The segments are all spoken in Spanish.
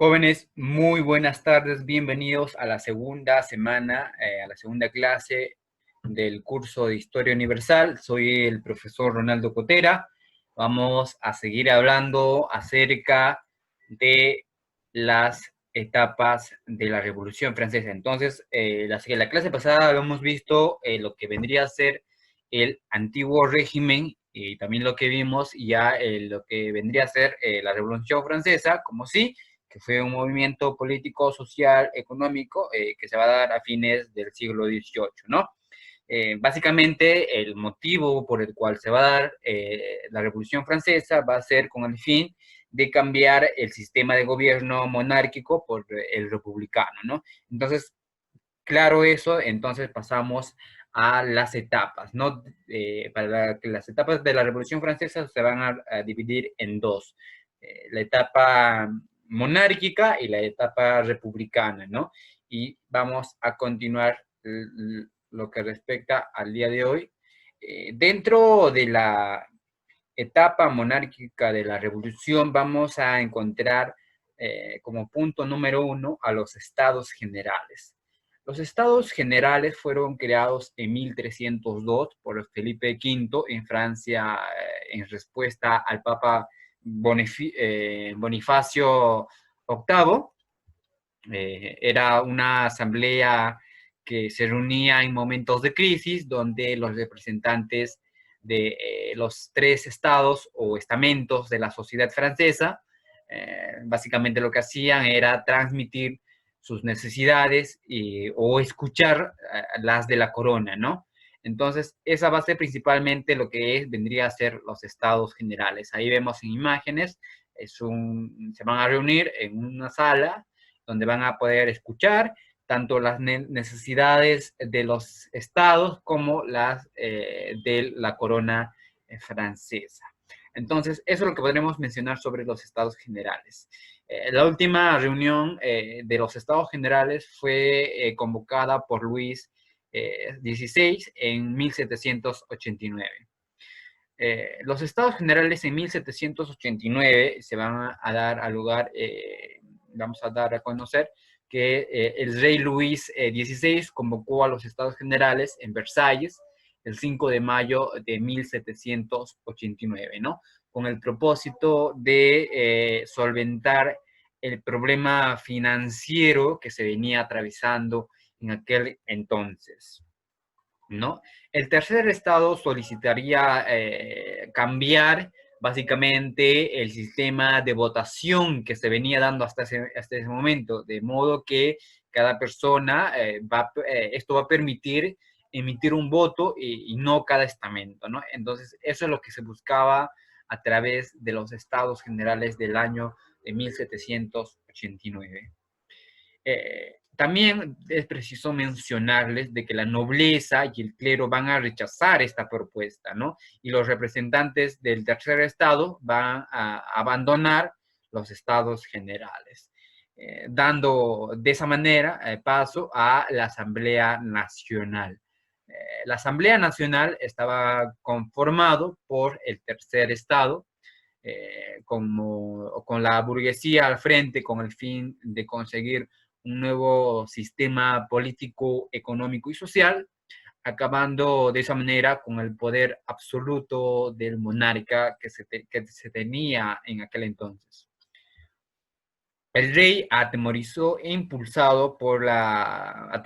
Jóvenes, muy buenas tardes, bienvenidos a la segunda semana, a la segunda clase del curso de Historia Universal. Soy el profesor Ronaldo Cotera. Vamos a seguir hablando acerca de las etapas de la Revolución Francesa. Entonces, la clase pasada habíamos visto lo que vendría a ser el antiguo régimen y también lo que vimos ya lo que vendría a ser la Revolución Francesa, como sí, que fue un movimiento político, social, económico, que se va a dar a fines del siglo XVIII, ¿no? Básicamente, el motivo por el cual se va a dar la Revolución Francesa va a ser con el fin de cambiar el sistema de gobierno monárquico por el republicano, ¿no? Entonces, claro eso, entonces pasamos a las etapas, ¿no? Las etapas de la Revolución Francesa se van a dividir en dos. La etapa monárquica y la etapa republicana, ¿no? Y vamos a continuar lo que respecta al día de hoy. Dentro de la etapa monárquica de la Revolución vamos a encontrar como punto número uno a los estados generales. Los estados generales fueron creados en 1302 por Felipe V en Francia en respuesta al Papa Bonifacio VIII. Era una asamblea que se reunía en momentos de crisis donde los representantes de los tres estados o estamentos de la sociedad francesa básicamente lo que hacían era transmitir sus necesidades o escuchar las de la corona, ¿no? Entonces, esa va a ser principalmente lo que vendría a ser los estados generales. Ahí vemos en imágenes, se van a reunir en una sala donde van a poder escuchar tanto las necesidades de los estados como las de la corona francesa. Entonces, eso es lo que podremos mencionar sobre los estados generales. La última reunión de los estados generales fue convocada por Luis XVI en 1789. Los estados generales en 1789 se van a dar a lugar, vamos a dar a conocer que el rey Luis XVI convocó a los estados generales en Versalles el 5 de mayo de 1789, ¿no? Con el propósito de solventar el problema financiero que se venía atravesando en aquel entonces, ¿no? El tercer estado solicitaría cambiar básicamente el sistema de votación que se venía dando hasta ese momento, de modo que cada persona, esto va a permitir emitir un voto y no cada estamento, ¿no? Entonces, eso es lo que se buscaba a través de los estados generales del año de 1789. También es preciso mencionarles de que la nobleza y el clero van a rechazar esta propuesta, ¿no? Y los representantes del tercer estado van a abandonar los estados generales, dando de esa manera paso a la Asamblea Nacional. La Asamblea Nacional estaba conformado por el tercer estado, con la burguesía al frente con el fin de conseguir un nuevo sistema político, económico y social, acabando de esa manera con el poder absoluto del monarca que se tenía en aquel entonces. El rey, atemorizado e impulsado por la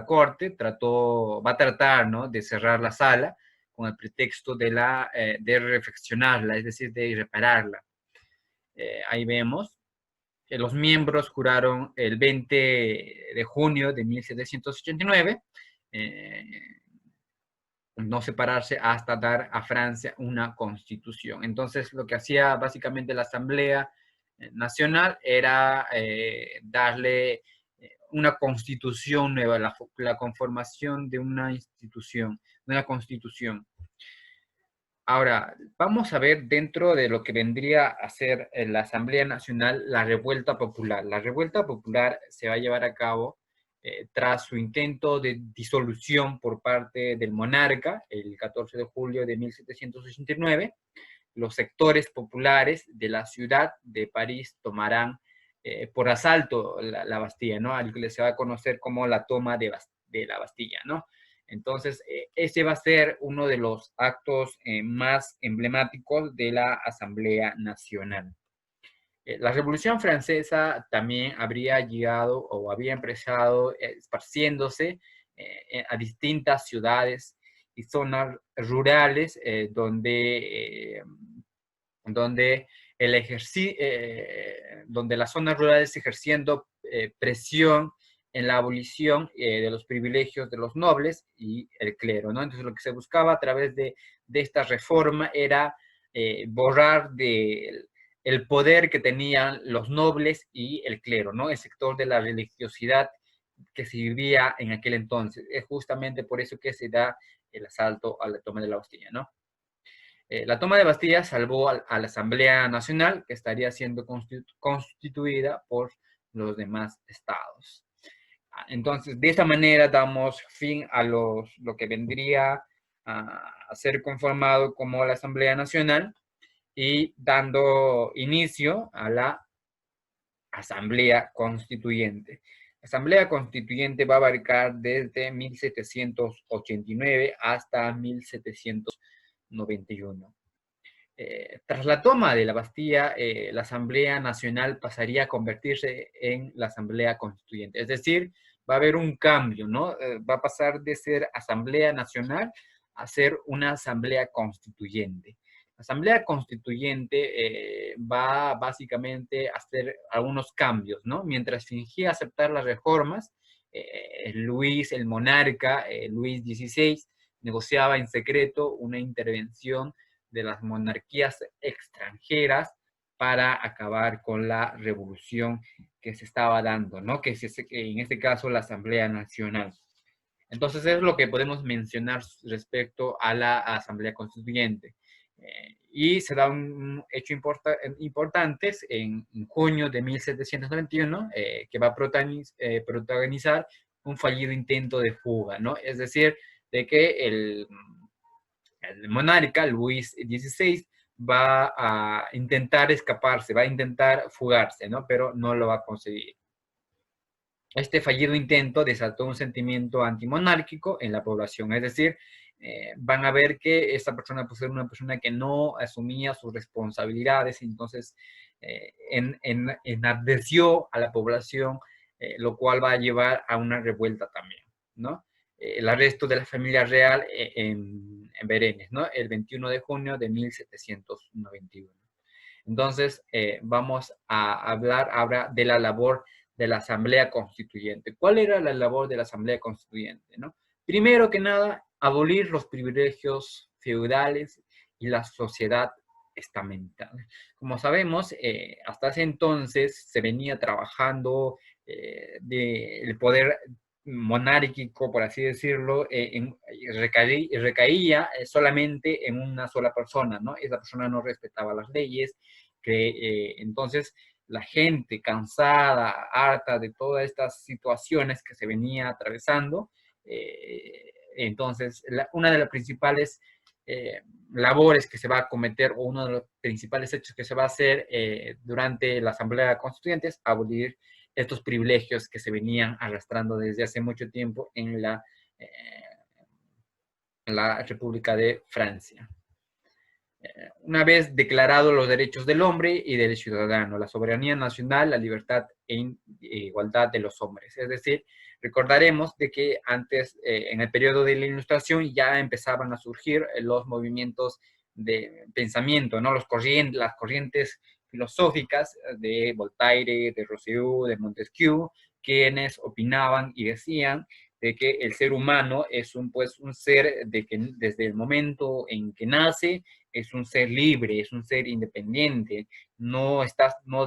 corte, va a tratar, ¿no?, de cerrar la sala con el pretexto de refeccionarla, es decir, de repararla. Ahí vemos que los miembros juraron el 20 de junio de 1789 no separarse hasta dar a Francia una constitución. Entonces, lo que hacía básicamente la Asamblea Nacional era darle una constitución nueva, la conformación de una institución, de una constitución. Ahora, vamos a ver dentro de lo que vendría a ser la Asamblea Nacional la revuelta popular. La revuelta popular se va a llevar a cabo tras su intento de disolución por parte del monarca el 14 de julio de 1789. los sectores populares de la ciudad de París tomarán por asalto la Bastilla, ¿no? Al que se va a conocer como la toma de la Bastilla, ¿no? Entonces, ese va a ser uno de los actos más emblemáticos de la Asamblea Nacional. La Revolución Francesa también habría llegado o había empezado esparciéndose a distintas ciudades y zonas rurales donde, donde las zonas rurales ejerciendo presión en la abolición de los privilegios de los nobles y el clero, ¿no? Entonces lo que se buscaba a través de esta reforma era borrar el poder que tenían los nobles y el clero, ¿no? El sector de la religiosidad que se vivía en aquel entonces. Es justamente por eso que se da el asalto a la toma de la Bastilla, ¿no? La toma de Bastilla salvó a la Asamblea Nacional, que estaría siendo constituida por los demás estados. Entonces, de esta manera damos fin a lo que vendría a ser conformado como la Asamblea Nacional y dando inicio a la Asamblea Constituyente. La Asamblea Constituyente va a abarcar desde 1789 hasta 1791. Tras la toma de la Bastilla, la Asamblea Nacional pasaría a convertirse en la Asamblea Constituyente. Es decir, va a haber un cambio, ¿no? Va a pasar de ser Asamblea Nacional a ser una Asamblea Constituyente. La Asamblea Constituyente va básicamente a hacer algunos cambios, ¿no? Mientras fingía aceptar las reformas, Luis, el monarca, Luis XVI, negociaba en secreto una intervención de las monarquías extranjeras para acabar con la revolución que se estaba dando, ¿no? Que en este caso la Asamblea Nacional. Entonces es lo que podemos mencionar respecto a la Asamblea Constituyente. Y se da un hecho importante en junio de 1791 que va a protagonizar un fallido intento de fuga, ¿no? Es decir, de que el monarca, Luis XVI, va a intentar escaparse, va a intentar fugarse, ¿no? Pero no lo va a conseguir. Este fallido intento desató un sentimiento antimonárquico en la población, es decir, van a ver que esta persona pues, era una persona que no asumía sus responsabilidades, entonces enardeció a la población, lo cual va a llevar a una revuelta también, ¿no? El arresto de la familia real en Berenes, ¿no? El 21 de junio de 1791. Entonces, vamos a hablar ahora de la labor de la Asamblea Constituyente. ¿Cuál era la labor de la Asamblea Constituyente? ¿No? Primero que nada, abolir los privilegios feudales y la sociedad estamental. Como sabemos, hasta ese entonces se venía trabajando del poder monárquico, por así decirlo, recaía solamente en una sola persona, ¿no? Esa persona no respetaba las leyes, que entonces la gente cansada, harta de todas estas situaciones que se venía atravesando, entonces una de las principales labores que se va a cometer o uno de los principales hechos que se va a hacer durante la Asamblea Constituyente es abolir estos privilegios que se venían arrastrando desde hace mucho tiempo en la República de Francia. Una vez declarados los derechos del hombre y del ciudadano, la soberanía nacional, la libertad e igualdad de los hombres. Es decir, recordaremos de que antes, en el periodo de la Ilustración, ya empezaban a surgir los movimientos de pensamiento, ¿no? Las corrientes filosóficas de Voltaire, de Rousseau, de Montesquieu, quienes opinaban y decían de que el ser humano es un ser de que desde el momento en que nace es un ser libre, es un ser independiente, no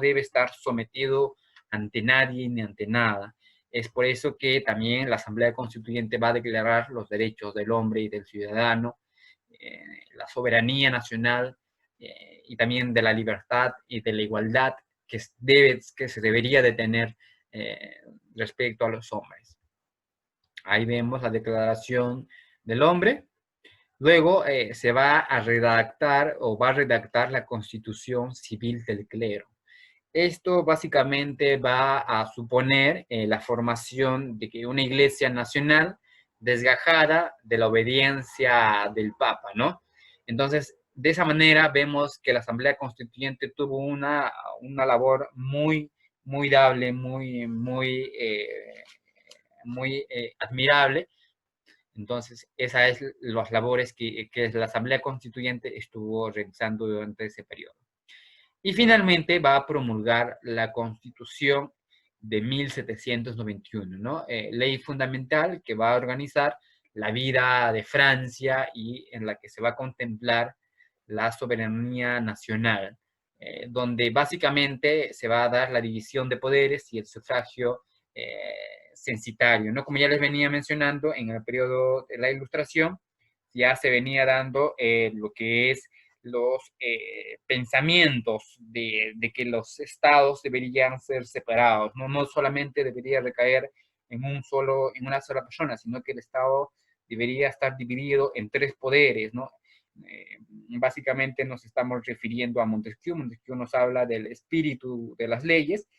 debe estar sometido ante nadie ni ante nada. Es por eso que también la Asamblea Constituyente va a declarar los derechos del hombre y del ciudadano, la soberanía nacional y también de la libertad y de la igualdad que se debería de tener respecto a los hombres. Ahí vemos la Declaración del Hombre Luego se va a redactar o va a redactar la Constitución Civil del Clero. Esto básicamente va a suponer la formación de que una iglesia nacional desgajada de la obediencia del Papa, ¿no? Entonces, de esa manera vemos que la Asamblea Constituyente tuvo una labor muy dable, muy admirable. Entonces, esas es las labores que la Asamblea Constituyente estuvo realizando durante ese periodo. Y finalmente va a promulgar la Constitución de 1791, ¿no? Ley fundamental que va a organizar la vida de Francia y en la que se va a contemplar la soberanía nacional, donde básicamente se va a dar la división de poderes y el sufragio censitario, ¿no? Como ya les venía mencionando, en el periodo de la Ilustración ya se venía dando lo que es los pensamientos de que los estados deberían ser separados, ¿no? No solamente debería recaer en una sola persona, sino que el estado debería estar dividido en tres poderes, ¿no? Básicamente nos estamos refiriendo a Montesquieu. Montesquieu nos habla del espíritu de las leyes,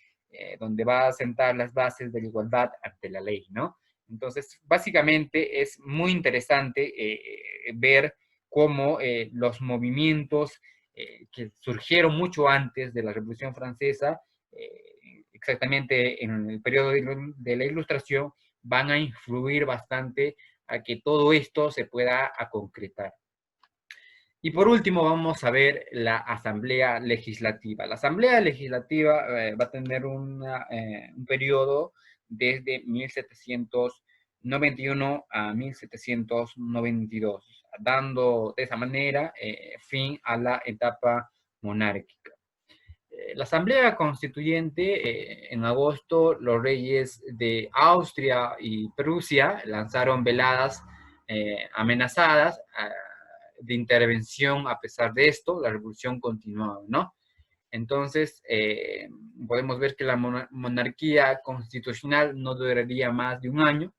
donde va a sentar las bases de la igualdad ante la ley, ¿no? Entonces, básicamente es muy interesante ver cómo los movimientos que surgieron mucho antes de la Revolución Francesa, exactamente en el periodo de la Ilustración, van a influir bastante a que todo esto se pueda a concretar. Y por último vamos a ver la Asamblea Legislativa. La Asamblea Legislativa va a tener un periodo desde 1791 a 1792, dando de esa manera fin a la etapa monárquica. La Asamblea Constituyente, en agosto, los reyes de Austria y Prusia lanzaron veladas amenazadas de intervención. A pesar de esto, la revolución continuaba, ¿no? Entonces, podemos ver que la monarquía constitucional no duraría más de un año,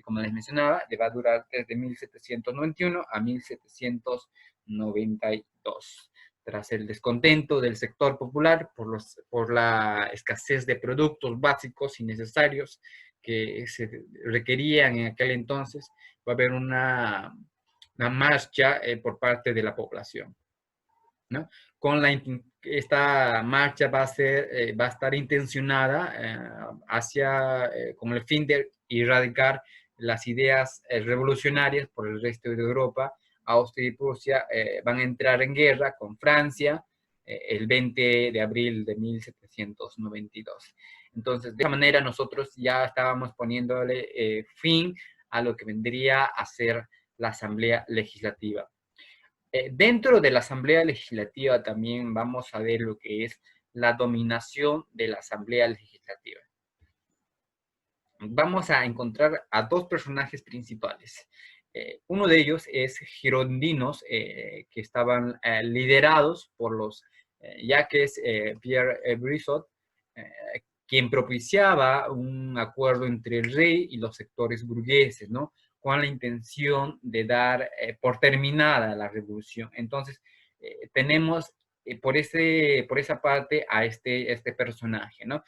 como les mencionaba, va a durar desde 1791 a 1792. Tras el descontento del sector popular por la escasez de productos básicos y necesarios que se requerían en aquel entonces, va a haber una marcha por parte de la población, ¿no? Esta marcha va a estar intencionada con el fin de erradicar las ideas revolucionarias por el resto de Europa. Austria y Prusia van a entrar en guerra con Francia el 20 de abril de 1792. Entonces, de esa manera nosotros ya estábamos poniéndole fin a lo que vendría a ser la Asamblea Legislativa. Dentro de la Asamblea Legislativa también vamos a ver lo que es la dominación de la Asamblea Legislativa. Vamos a encontrar a dos personajes principales. Uno de ellos es girondinos, que estaban liderados por los yaques Pierre Brissot, quien propiciaba un acuerdo entre el rey y los sectores burgueses, ¿no? Con la intención de dar por terminada la revolución. Entonces, tenemos por esa parte a este personaje, ¿no?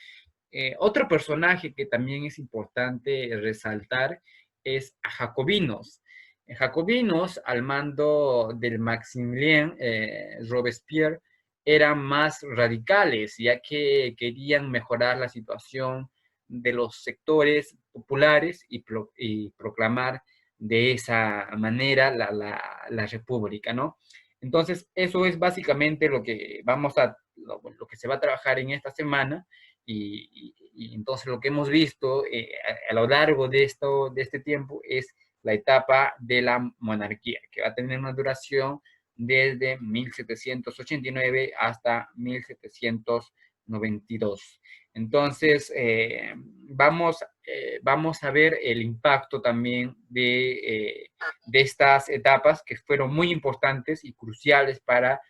Otro personaje que también es importante resaltar es a Jacobinos. Jacobinos, al mando del Maximilien Robespierre, eran más radicales, ya que querían mejorar la situación de los sectores populares y proclamar de esa manera la república, ¿no? Entonces, eso es básicamente lo que lo que se va a trabajar en esta semana. Y entonces lo que hemos visto a lo largo de este tiempo es la etapa de la monarquía, que va a tener una duración desde 1789 hasta 1792. Entonces, vamos a ver el impacto también de estas etapas que fueron muy importantes y cruciales para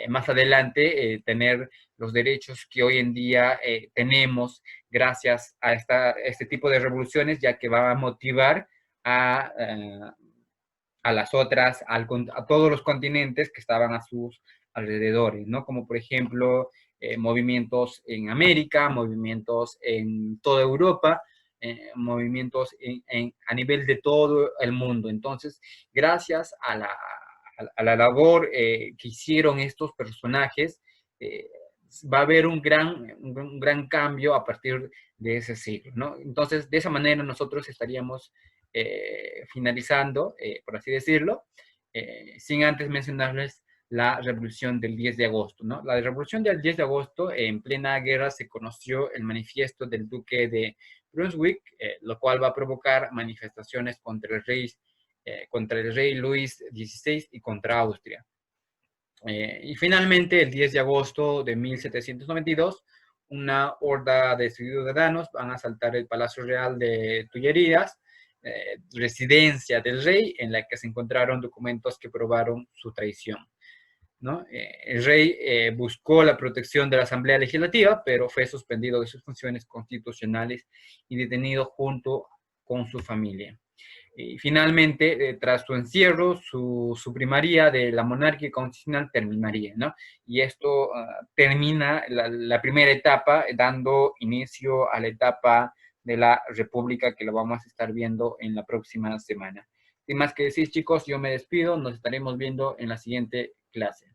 más adelante tener los derechos que hoy en día tenemos gracias a este tipo de revoluciones, ya que va a motivar a a las otras, a todos los continentes que estaban a sus alrededores, ¿no? Como por ejemplo, movimientos en América, movimientos en toda Europa, movimientos a nivel de todo el mundo. Entonces, gracias a la labor que hicieron estos personajes, va a haber un gran cambio a partir de ese siglo, ¿no? Entonces, de esa manera nosotros estaríamos finalizando, por así decirlo, sin antes mencionarles la revolución del 10 de agosto, ¿no? La revolución del 10 de agosto, en plena guerra, se conoció el manifiesto del duque de Brunswick, lo cual va a provocar manifestaciones contra el rey Luis XVI y contra Austria. Y finalmente, el 10 de agosto de 1792, una horda de ciudadanos van a asaltar el Palacio Real de Tullerías, residencia del rey, en la que se encontraron documentos que probaron su traición, ¿no? El rey buscó la protección de la Asamblea Legislativa, pero fue suspendido de sus funciones constitucionales y detenido junto con su familia. Y finalmente, tras su encierro, su primaría de la monarquía constitucional terminaría, ¿no? Y esto termina la primera etapa, dando inicio a la etapa de la república que lo vamos a estar viendo en la próxima semana. Sin más que decir, chicos, yo me despido, nos estaremos viendo en la siguiente clase.